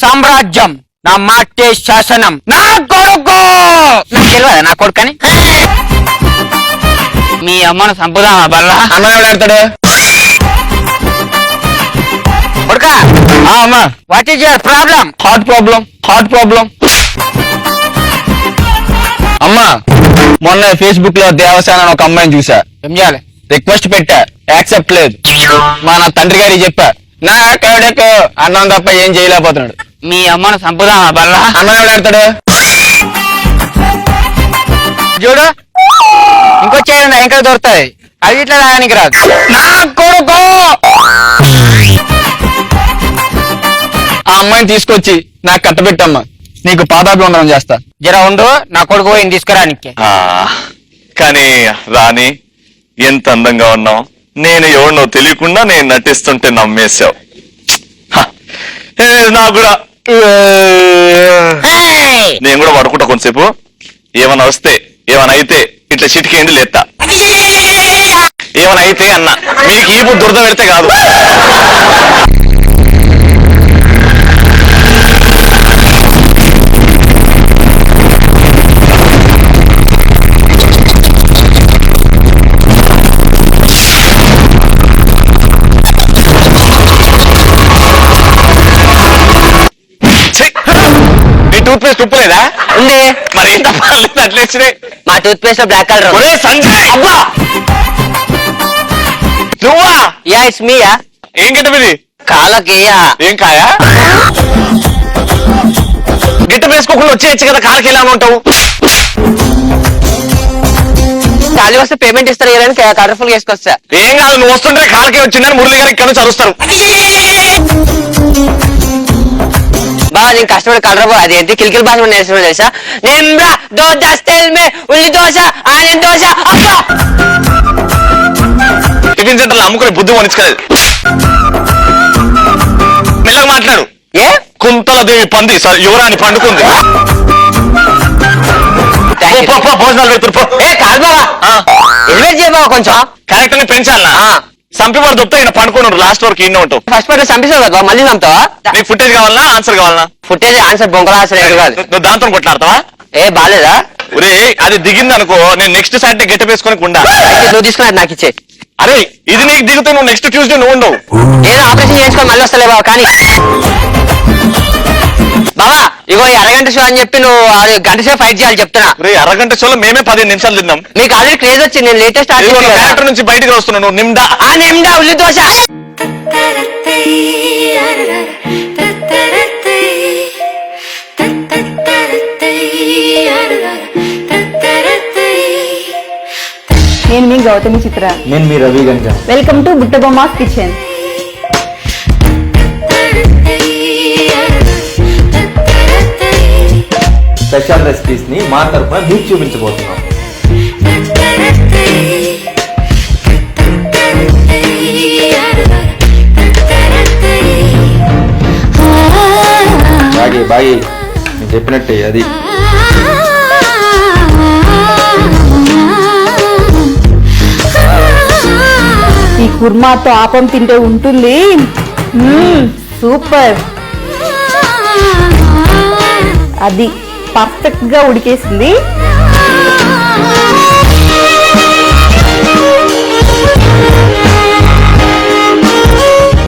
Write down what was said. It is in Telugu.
సామ్రాజ్యం, నా మాటే శాసనం. నా కొడుకు నాకు తెలియదా నా కొడుకని? మీ అమ్మను చంపుదామా బల్లా? అన్న ఎవడాడతాడు కొడుక? అమ్మా what is your problem? Heart problem. అమ్మా మొన్న ఫేస్బుక్ లో దేవసేన అని ఒక అమ్మాయిని చూసా. ఏం చేయాలి? రిక్వెస్ట్ పెట్టా, యాక్సెప్ట్ లేదు. మా నా తండ్రి గారికి చెప్పా, నా కవిడకు అన్నం తప్ప ఏం చేయలేకపోతున్నాడు. మీ అమ్మను చంపుదామా బల్లా? అన్న ఎవడాడతాడు చూడు, ఇంకో చేయడం ఇంకా దొరుకుతాయి, అవి ఇట్లా రానికి రాదు. నా కొడుకు. ఆ అమ్మాయిని తీసుకొచ్చి నాకు కట్టబెట్టమ్మా, నీకు పాదాభివందనం చేస్తా. జర ఉండు, నా కొడుకు పోయింది తీసుకురానికి. కానీ రాణి, ఎంత అందంగా ఉన్నావు. నేను ఎవరినో తెలియకుండా నేను నటిస్తుంటే నమ్మేశావు. నాకు కూడా నేను కూడా పడుకుంటా కొంతసేపు. ఏమైనా వస్తే ఏమైనా అయితే ఇట్లా చిటికేంది లేస్తా. ఏమైనా అయితే అన్న మీకు ఈ దురద పెడితే కాదు. టూత్ పేస్ట్ ఉప్పు లేదా? ఉంది. మరి ఏంటో పర్లేదు అట్లా వచ్చినాయి. మా టూత్ పేస్ట్ బ్లాక్ కలర్. ఒరే సంజయ్, అబ్బా నువ్వా? Yeah it's me. యా ఏం గిట్టమిది? కాలకి ఏం కాయా? గిట్ట వేసుకోకుండా వచ్చేయచ్చు కదా, కాలకి ఎలా ఉంటావు? ఖాళీ వస్తే పేమెంట్ ఇస్తారు కదా, కలర్ఫుల్ గా వేసుకొస్తా. ఏం కాదు, నువ్వు వస్తుంటే కాలకి వచ్చిందని మురళి గారు ఇక్కడ నుంచి అరుస్తారు. బాగా నేను కష్టపడి కలర్ అది ఏంటి కిలికిల్ భాష నేర్చుకో తెలుసా? నిమ్రా దోశ మే ఉల్లి dosa onion dosa. Tiffin centre అమ్ముకునే బుద్ధి మనించుకోలేదు. మెల్లగా మాట్లాడు. ఏ కుంతల దేవి పంది యువరాణి పండుకుంది. భోజనాలు పెడుతురు. ఏ కాదు బావా, ఎలివేట్ చేయబావా కొంచెం. క్యారెక్టర్ ని పెంచాలనా? సంపివాడు దొప్తా ఈయన పండుకున్నాడు. లాస్ట్ వరకు ఈయన ఉంటావు. ఫస్ట్ పార్ట్ చంపేసావు కదా, మళ్ళీ చంపుతావా? నీకు ఫుటేజ్ కావాలనా ఆన్సర్ కావాలనా? ఫుటేజ్ ఆన్సర్ బొంగల ఆన్సర్ ఏడు కాదు. నువ్వు దాంతో కొట్లాడతావా? ఏ బాలేదా? ఒరే అది దిగింది అనుకో, నేను నెక్స్ట్ సాటర్డే గెట్ వేసుకొని కుండా. నువ్వు తీసుకున్నది నాకు ఇచ్చే. అరే ఇది నీకు దిగుతా, నువ్వు నెక్స్ట్ ట్యూస్డే నువ్వు ఉండవు. ఏదో ఆపరేషన్ చేయించుకొని మళ్ళీ వస్తలే బావ. కానీ బావా ఇగో ఈ అరగంట షో అని చెప్పి నువ్వు గంట సేపు ఫైట్ చేయాలి చెప్తున్నా. రే అరగంట షోలో మేమే 15 నిమిషాలు తిన్నాం. మీకు ఆల్రెడీ క్రేజ్ వచ్చింది. నేను లేటెస్ట్ క్యారెక్టర్ నుంచి బయటకు వస్తున్నావు. నువ్వు నిమ్డా నిమ్డా ఉల్లి దోశ. నేను మీ గౌతమి చిత్ర. నేను మీ Ravi Ganja. Welcome to Buttabomma's kitchen. Special recipes ని మా తరఫున మీకు చూపించబోతున్నాం. బాగి నేను చెప్పినట్టే అది. ఈ కుర్మాతో ఆపం తింటే ఉంటుంది. సూపర్. అది పర్ఫెక్ట్ గా ఉడికేసింది.